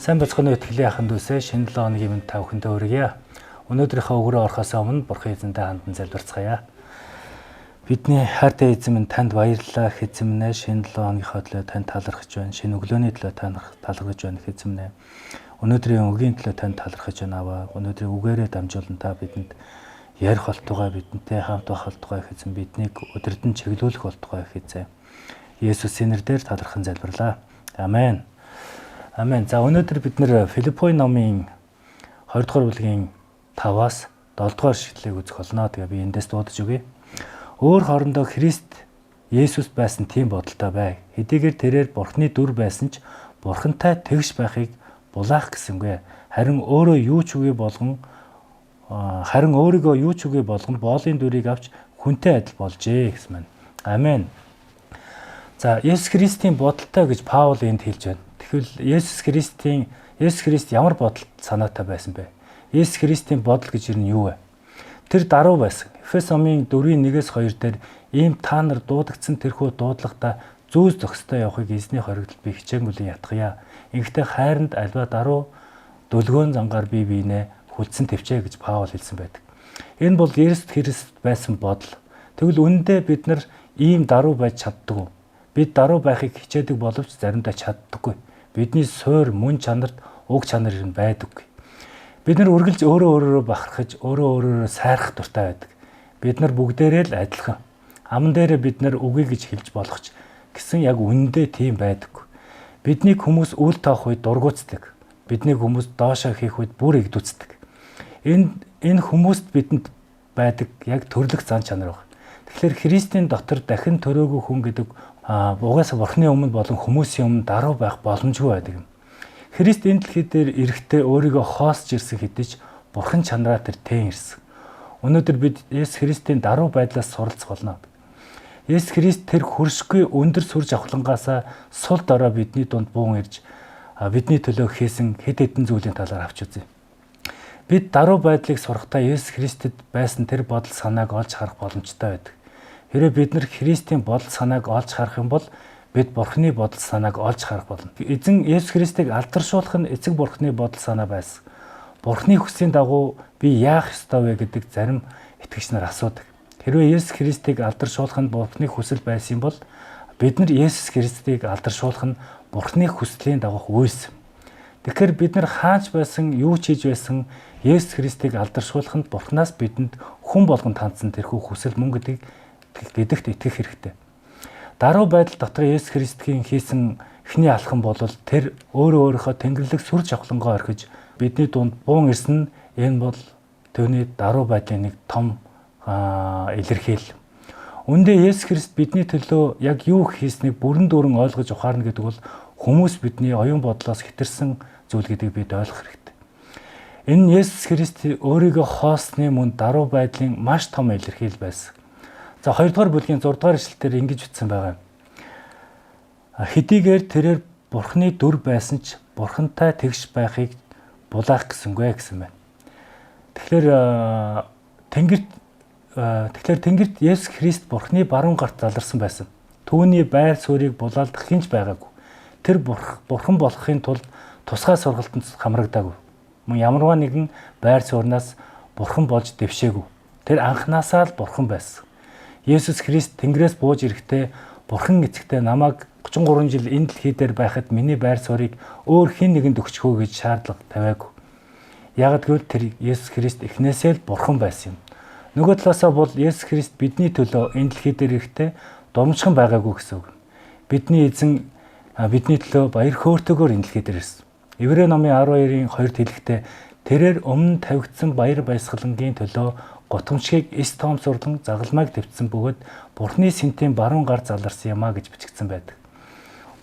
Сайн бацгааны итгэлийн ахын дүүсээ шинэ 7 хоногийн мэнд та бүхэндээ хүргье. Өнөөдрийнхөө өгрөө орохоос өмнө Бурхан эзэндээ хандан залбирцгаая. Бидний хайртай эзэн минь танд баярлалаа их эзэн минь. Шинэ 7 хоногийнхоо төлөө танд талархаж байна. Шинэ өглөөний төлөө танд талархаж байна их эзэн минь. Өнөөдрийн өгийн төлөө танд талархаж байна аваа. Өнөөдрийн үгээрээ дамжуулан та бидэнд ярих болтугай, бидэнтэй хамт байх болтугай их эзэн, биднийг өдөрдөн чиглүүлэх болтугай их эзэн. Есүсийн нэрээр талархан залбирлаа. Амен. Амен. За өнөөдөр бид нэр Филиппои номын 20 дугаар бүлгийн 5-аас 7 дугаар шиглэлийг үзэх болно. Тэгээ би эндээс дуудаж өгье. Өөр хоорондоо Христ Есүс байсан тийм бодолтой бай. Хэдийгээр тэрээр Бурхны дүр байсан ч Бурхантай тэгш байхыг булаах гэсэнгүй. Харин өөрийгөө юу ч үгүй болгон боолын дүрийг авч хүнтэй адил болжээ гэсэн мэн. Амен. За Есүс Христийн бодолтой гэж Паул энд хэлж байна. Тэгвэл Есүс Христ ямар бодол санаатай байсан бэ? Есүс Христийн бодол гэж юу вэ? Тэр даруй байсан. Эфес номын 4:1-2 дээр ийм та нар дуудагдсан тэрхүү дуудлагата зүүс зохистой явахыг эзний хоригдол би хичээнгүлэн ятгая. Ингэхдээ хайранд альва даруй дөлгөөн зангаар бие биенээ хүлцэн төвчээ гэж Паул хэлсэн байдаг. Энэ бол Есүс Христ байсан бодол. Тэгвэл үнэндээ бид нар ийм даруй байж чаддгүй. Бид даруй байхыг хичээдэг боловч заримдаа чаддаггүй. Бидний суур мөн чанарт уг чанар нь байдаггүй. Бид нар үргэлж өөрөөрөө бахархаж, өөрөөрөө сайрах дуртай байдаг. Бид нар бүгдээрээ л адилхан. Аман дээрээ бид нар үгүй гэж хэлж болох ч гэсэн яг үнэндээ тийм байдаггүй. Биднийг хүмүүс үл тоох үед дургуутдаг. Биднийг хүмүүс доошоо хийх үед бүр игдүүцдэг. Энэ хүмүүст бидэнд байдаг яг төрлөх зан чанар байна. Тэгэхээр Христийн дотор дахин төрөөгүй хүн гэдэг угаасаа Бурхны өмнө болон хүмүүсийн өмнө даруй байх боломжгүй байдаг юм. Христ энэ дэлхий дээр эрэхтээ өөрийгөө хоосч ирсэн хэдий ч Бурхан чанараа тэр тэн ирсэн. Өнөөдөр бид Есүс Христийн даруй байдлаас суралцах болно. Есүс Христ тэр хөршгүй өндөр сүр жавхлангаасаа сул дорой бидний дунд буун ирж бидний төлөө хийсэн хэд хэдэн зүйлийн талаар авч үзье. Бид даруй байдлыг сурахдаа Есүс Христэд байсан тэр бодол санааг олж харах боломжтой байдаг. Хэрэв бид нар Христийн бодол санааг олж харах юм бол бид Бурхны бодол санааг олж харах болно. Эзэн Есүс Христийг алдаршуулах нь эцэг Бурхны бодол санаа байсан. Бурхны хүслийн дагуу би яах ёстой вэ гэдэг зарим итгэгч нар асуудаг. Хэрвээ Есүс Христийг алдаршуулах нь Бурхны хүсэл байсан бол бид нар Есүс Христийг алдаршуулах нь Бурхны хүслийн дагуух үйлс. Тэгэхээр бид нар хааж байсан, юу ч хийж байсан Есүс Христийг алдаршуулах нь Бурханаас бидэнд хүн болгон тандсан тэрхүү хүсэл мөн гэдэгт итгэх хэрэгтэй. Даруй байдал дотор Есүс Христийн хийсэн эхний алхам бол тэр өөрийнхөө тэнгэрлэг сүр жавхлангоо орхиж бидний дунд буун ирсэн. Энэ бол түүний даруй байдлын нэг том илэрхийлэл. Үндэ Есүс Христ бидний төлөө яг юу хийснийг бүрэн дүүрэн ойлгож ухаарна гэдэг бол хүмүүс бидний оюун бодлоос хэтэрсэн зүйл гэдгийг бид ойлгох хэрэгтэй. Энэ нь Есүс Христ өөрийгөө хоосны мөн даруй байдлын маш том илэрхийлэл байсан. За 2 дугаар бүлгийн 6 дугаар ишлэлээр ингэж бичсэн байгаа. Хэдийгээр тэрээр Бурхны дүр байсан ч Бурхантай тэгш байхыг булаах гэсэнгүй гэсэн байна. Тэгэхээр Тэнгэрт Есүс Христ Бурхны баруун гарт заларсан байсан. Түүний байр суурийг булаалдах хинч байгаагүй. Тэр Бурхан болохын тулд тусгай сургалтанд хамрагдаагүй. Мөн ямарваа нэгэн байр суурнаас Бурхан болж дэвшээгүй. Тэр анхнаасаа л Бурхан байсан. Есүс Христ Тэнгэрээс бууж ирэхдээ Бурхан эцэгтэй намайг 33 жил энэ дэлхий дээр байхад миний байр суурийг өөр хэн нэгэнд өгчихөө гэж шаардлага тавиагүй. Яг гэвэл тэр Есүс Христ эхнээсээ л Бурхан байсан юм. Нөгөө талаасаа бол Есүс Христ бидний төлөө энэ дэлхий дээр ирэхдээ домжхон байгаагүй гэсэн үг. Бидний эзэн бидний төлөө баяр хөөртэйгээр энэ дэлхий дээр ирсэн. Еврей номын 12-ийн 2-д хэлэхдээ тэрээр өмнө тавигдсан баяр баясгалангийн төлөө гутамшгийг эс тоомсурлан загалмайг төвцсөн бөгөөд Бурхны сэнтийн баруун гар заларсан юмаа гэж бичигдсэн байдаг.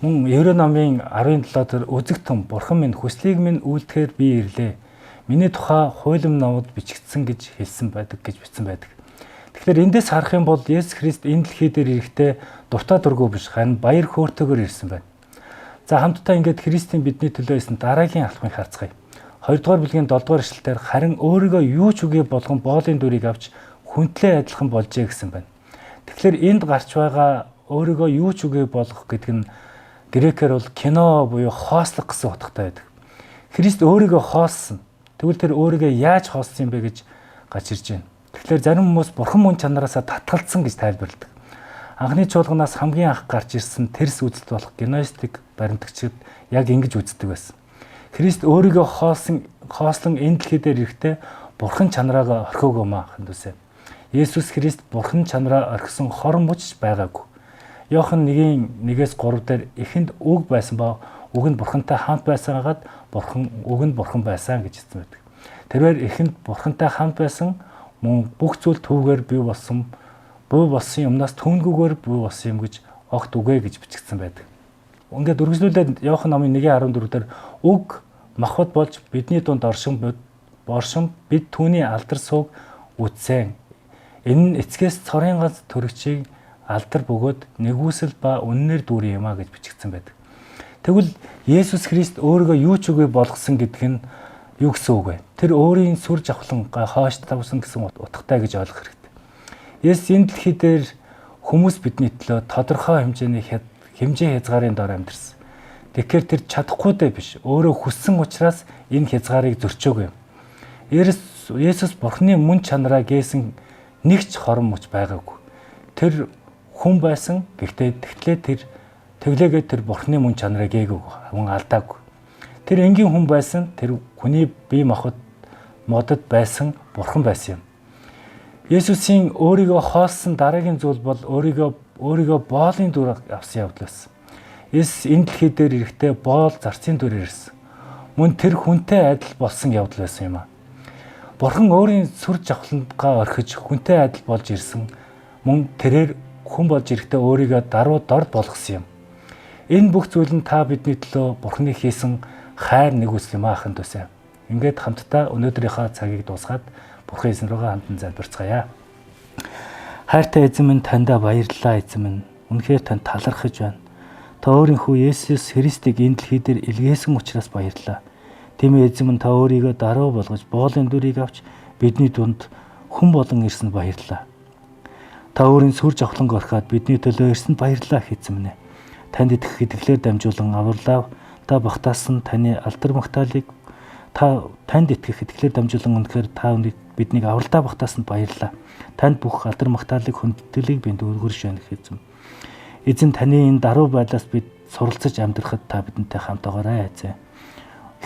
Мөн Еврей номын 17-д үзэг том Бурхан минь хүслийг минь үйлдэхээр би ирлээ. Миний тухай хуулим номод бичигдсэн гэж хэлсэн байдаг гэж бичсэн байдаг. Тэгэхээр эндээс харах юм бол Есүс Христ энэ дэлхий дээр ирэхдээ дуртай дургүй биш харин баяр хөөртэйгээр ирсэн байна. За хамтдаа ингээд Христийн бидний төлөө исэн дараагийн алхмыг харцгаая. 2 дугаар бүлгийн 7 дугаар ишлэлээр харин өөрийгөө юу ч үгүй болгон боолын дүрийг авч хүнтлээ адилхан болжээ гэсэн байна. Тэгэхээр энд гарч байгаа өөрийгөө юу ч үгүй болгох гэдэг нь грекээр бол кино буюу хоослох гэсэн утгатай байдаг. Христ өөрийгөө хоолсон. Тэгвэл тэр өөрийгөө яаж хоолсон юм бэ гэж гачирж байна. Тэгэхээр зарим хүмүүс бурхан мөн чанараасаа татгалзсан гэж тайлбарладаг. Анхны чуулганаас хамгийн анх гарч ирсэн тэрс үзэлт болох гностик баримтагчид яг ингэж үздэг байсан. Христ өөрийгөө хоослон энэ дэлхий дээр ирэхдээ бурхан чанараагаа орхиогүй маахын дүүсэ. Есүс Христ бурхан чанараа орхисон хорон мөч байгаагүй. Иохан 1:1-3 дээр эхэнд үг байсан ба үг нь бурхантай хамт байсангаад үг нь бурхан байсан гэж хэлсэн байдаг. Тэрээр эхэнд бурхантай хамт байсан мөн бүх зүйл түүгээр бий болсон юмнаас түүнгүүгээр бий болсон юм гэж огт үгэ гэж бичигдсэн байдаг. Ингээд үргэлжлүүлээд Иохан номын 1:14 дээр үг махбод болж бидний дунд оршин бид түүний алдар сууг үтсэн. Энэ нь эцгээс цорын ганц төрөгчийг алдар бөгөөд нэгүсэл ба үннээр дүүрэн юм а гэж бичигдсэн байдаг. Тэгвэл Есүс Христ өөрийгөө юу ч үгүй болгосон гэдэг нь юу гэсэн үг вэ? Тэр өөрийн сүр жавхлангаа хойш тавсан гэсэн утгатай гэж ойлгох хэрэгтэй. Есүс энэ дэлхий дээр хүмүүс бидний төлөө тодорхой хэмжээ хязгаарын дор амьдэрсэн. Тэгэхээр тэр чадахгүй дэ биш. Өөрөө хүссэн учраас энэ хязгаарыг зөрчөөгүй юм. Есүс Бурхны мөн чанараа гээсэн нэг ч хорон мөч байгаагүй. Тэр хүн байсан. Гэхдээ тэглээгээ тэр Бурхны мөн чанараа гээгүй, мөн алдаагүй. Тэр энгийн хүн байсан. Тэр хүний бие модод байсан Бурхан байсан юм. Есүсийн өөрийгөө хоолсон дараагийн зүйл бол өөрийгөө боолын дүр авсан явдал байсан. Есүс энэ дэлхий дээр ирэхдээ боол зарцын дүрээр ирсэн. Мөн тэр хүнтэй адил болсон явдал байсан юм а. Бурхан өөрийн сүр жавхлангаа орхиж хүнтэй адил болж ирсэн. Мөн тэрээр хүн болж ирэхдээ өөрийгөө даруй дорд болгосон юм. Энэ бүх зүйл нь та бидний төлөө Бурханы хийсэн хайр нэгүсэл юм аахын төсөө. Ингээд хамтдаа өнөөдрийнхөө цагийг дуусгаад Бурханы эзэн рүүгээ хамтан залбирцгаая. Хайртай эзэн минь таньда баярлалаа эзэн минь. Үнэхээр танд талархаж байна. Та өөрийн хүү Есүс Христийг энэ дэлхий дээр илгээсэн учраас баярлалаа. Тийм ээ эзэн минь та өөрийгөө даруй болгож боолын дүрийг авч бидний дунд хүн болон ирсэнд баярлалаа. Та өөрийн сүр жавхланг орхиад бидний төлөө ирсэнд баярлалаа эзэн минь. Танд итгэх итгэлээр дамжуулан авралаа та багтаасан таны алдар магтаалыг танд итгэх итгэлээр дамжуулан үнэхээр та биднийг авралдаа багтаасанд баярлалаа. Танд бүх алдар магтаалыг хүндэтгэлийг бинд өргөрж байна эзэн. Эзэн таны энэ даруй байдлаас бид суралцаж амьдрахад та бидэнтэй хамт байгаарай эзэн.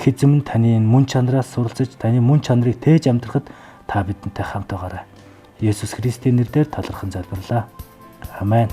Эзэн таны энэ мөн чанараас суралцаж таны мөн чанарыг тээж амьдрахад та бидэнтэй хамт байгаарай. Есүс Христийн нэрээр талархан залбирлаа. Амен.